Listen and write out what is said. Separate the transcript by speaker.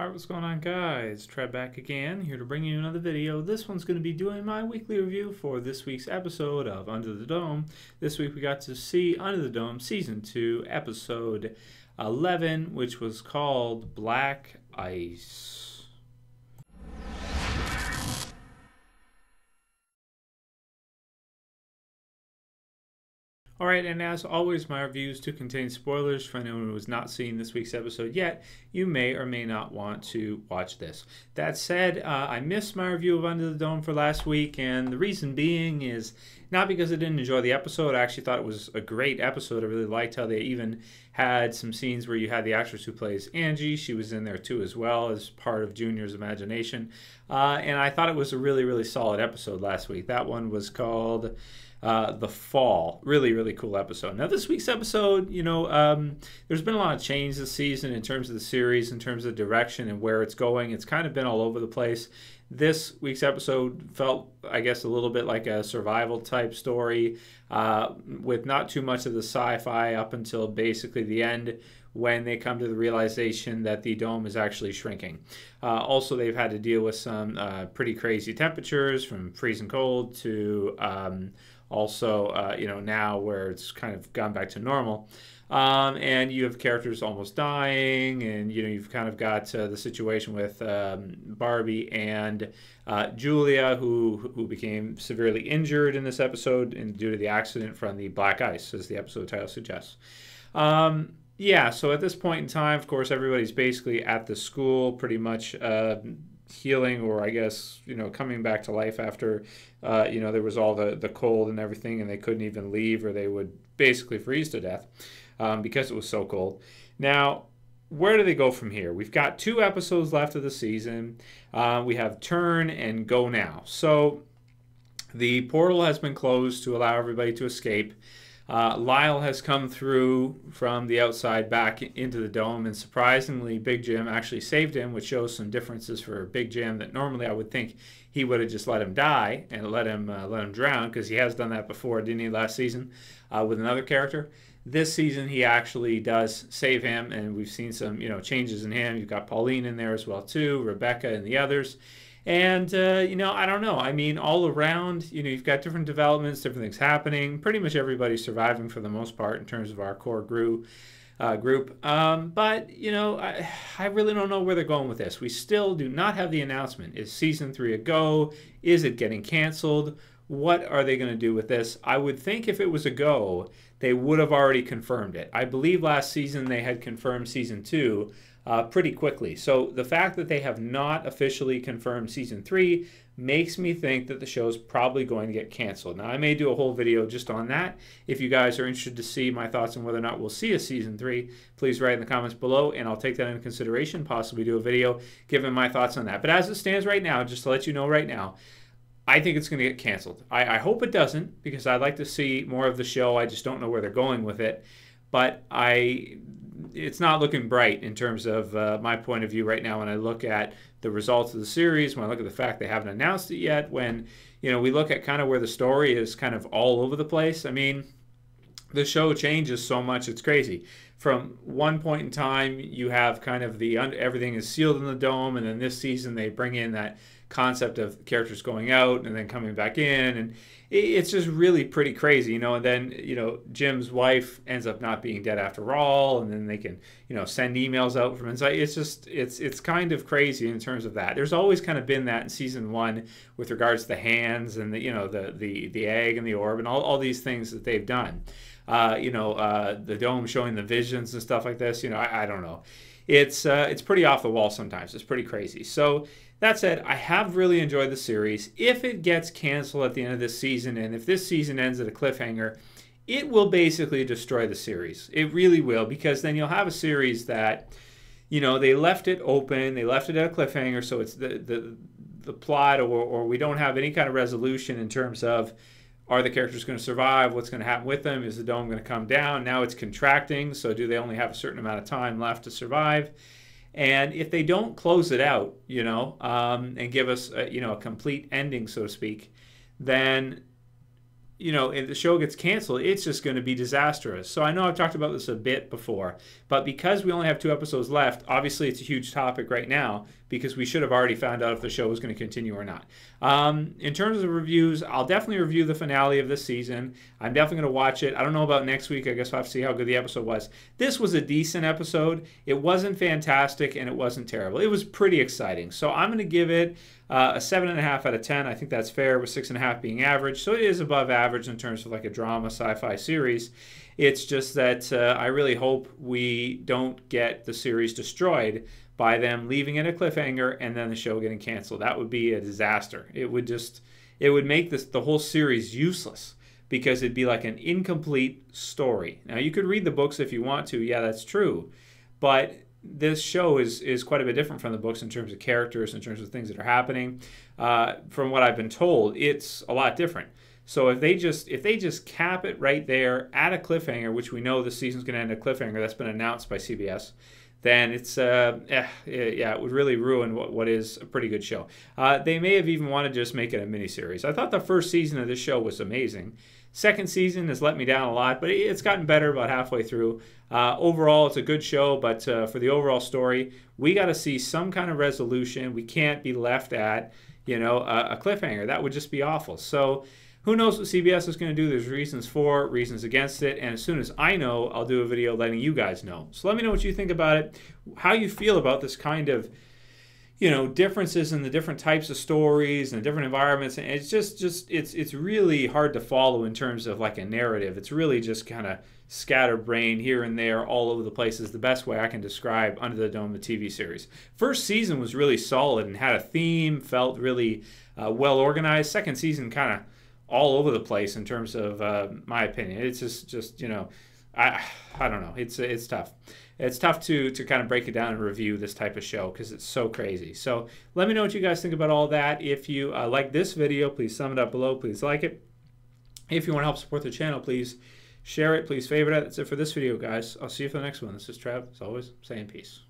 Speaker 1: Alright, what's going on, guys? Trev back again, here to bring you another video. This one's going to be doing my weekly review for this week's episode of Under the Dome. This week we got to see Under the Dome Season 2, Episode 11, which was called Black Ice. Alright, and as always, my reviews do contain spoilers. For anyone who has not seen this week's episode yet, you may or may not want to watch this. That said, I missed my review of Under the Dome for last week, and the reason being is not because I didn't enjoy the episode. I actually thought it was a great episode. I really liked how they even had some scenes where you had the actress who plays Angie. She was in there too as well as part of Junior's imagination. And I thought it was a really, really solid episode last week. That one was called The Fall. Really, really cool episode. Now, this week's episode, there's been a lot of change this season in terms of the series, in terms of direction and where it's going. It's kind of been all over the place. This week's episode felt, I guess, a little bit like a survival type story with not too much of the sci-fi up until basically the end, when they come to the realization that the dome is actually shrinking. Also, they've had to deal with some pretty crazy temperatures, from freezing cold to now where it's kind of gone back to normal. And you have characters almost dying, and you've kind of got the situation with Barbie and Julia, who became severely injured in this episode due to the accident from the black ice, as the episode title suggests. Yeah, so at this point in time, of course, everybody's basically at the school, pretty much healing, or I guess, coming back to life after, there was all the cold and everything, and they couldn't even leave, or they would basically freeze to death because it was so cold. Now, where do they go from here? We've got 2 episodes left of the season. We have Turn and Go Now. So the portal has been closed to allow everybody to escape. Lyle has come through from the outside back into the dome, and surprisingly, Big Jim actually saved him, which shows some differences for Big Jim that normally I would think he would have just let him die and let him drown, because he has done that before, didn't he, last season with another character. This season, he actually does save him, and we've seen some changes in him. You've got Pauline in there as well too, Rebecca and the others. And, I don't know. I mean, all around, you've got different developments, different things happening. Pretty much everybody's surviving for the most part in terms of our core group. But, I really don't know where they're going with this. We still do not have the announcement. Is Season 3 a go? Is it getting canceled? What are they going to do with this? I would think if it was a go, they would have already confirmed it. I believe last season they had confirmed Season 2 pretty quickly. So the fact that they have not officially confirmed Season 3 makes me think that the show's probably going to get canceled. Now, I may do a whole video just on that. If you guys are interested to see my thoughts on whether or not we'll see a Season 3, please write in the comments below, and I'll take that into consideration, possibly do a video giving my thoughts on that. But as it stands right now, just to let you know right now, I think it's going to get canceled. I hope it doesn't, because I'd like to see more of the show. I just don't know where they're going with it. But it's not looking bright in terms of my point of view right now when I look at the results of the series, when I look at the fact they haven't announced it yet, when we look at kind of where the story is kind of all over the place. I mean, the show changes so much, it's crazy. From one point in time, you have kind of everything is sealed in the dome, and then this season they bring in that concept of characters going out and then coming back in, and it's just really pretty crazy, and then Jim's wife ends up not being dead after all, and then they can send emails out from inside. It's just it's kind of crazy in terms of that. There's always kind of been that in Season 1 with regards to the hands and the egg and the orb and all these things that they've done. The dome showing the visions and stuff like this. I don't know. It's pretty off the wall sometimes. It's pretty crazy. So that said, I have really enjoyed the series. If it gets canceled at the end of this season, and if this season ends at a cliffhanger, it will basically destroy the series. It really will, because then you'll have a series that, they left it open, they left it at a cliffhanger, so it's the plot, or we don't have any kind of resolution in terms of, are the characters going to survive? What's going to happen with them? Is the dome going to come down? Now it's contracting, so do they only have a certain amount of time left to survive? And if they don't close it out, and give us a complete ending, so to speak, then you know, if the show gets canceled, it's just going to be disastrous. So I know I've talked about this a bit before, but because we only have 2 episodes left, obviously it's a huge topic right now because we should have already found out if the show was going to continue or not. In terms of reviews, I'll definitely review the finale of this season. I'm definitely going to watch it. I don't know about next week. I guess we'll have to see how good the episode was. This was a decent episode. It wasn't fantastic and it wasn't terrible. It was pretty exciting. So I'm going to give it a 7.5 out of 10. I think that's fair, with 6.5 being average. So it is above average in terms of like a drama sci-fi series. It's just that I really hope we don't get the series destroyed by them leaving it a cliffhanger and then the show getting canceled. That would be a disaster. It would make the whole series useless because it'd be like an incomplete story. Now you could read the books if you want to. Yeah, that's true. But this show is quite a bit different from the books in terms of characters, in terms of things that are happening. From what I've been told, it's a lot different. So if they just cap it right there at a cliffhanger, which we know the season's going to end a cliffhanger that's been announced by CBS, then it's it would really ruin what is a pretty good show. They may have even wanted to just make it a miniseries. I thought the first season of this show was amazing. Second season has let me down a lot, but it's gotten better about halfway through. Overall, it's a good show, but for the overall story, we got to see some kind of resolution. We can't be left at, a cliffhanger. That would just be awful. So who knows what CBS is going to do? There's reasons for it, reasons against it, and as soon as I know, I'll do a video letting you guys know. So let me know what you think about it, how you feel about this kind of, differences in the different types of stories and different environments. And it's it's really hard to follow in terms of like a narrative. It's really just kind of scatterbrained here and there all over the place is the best way I can describe Under the Dome, the TV series. First season was really solid and had a theme, felt really well organized. Second season kind of all over the place in terms of my opinion. It's just I don't know. It's tough. It's tough to kind of break it down and review this type of show because it's so crazy. So let me know what you guys think about all that. If you like this video, please thumb it up below. Please like it. If you want to help support the channel, please share it. Please favorite it. That's it for this video, guys. I'll see you for the next one. This is Trev, as always, saying peace.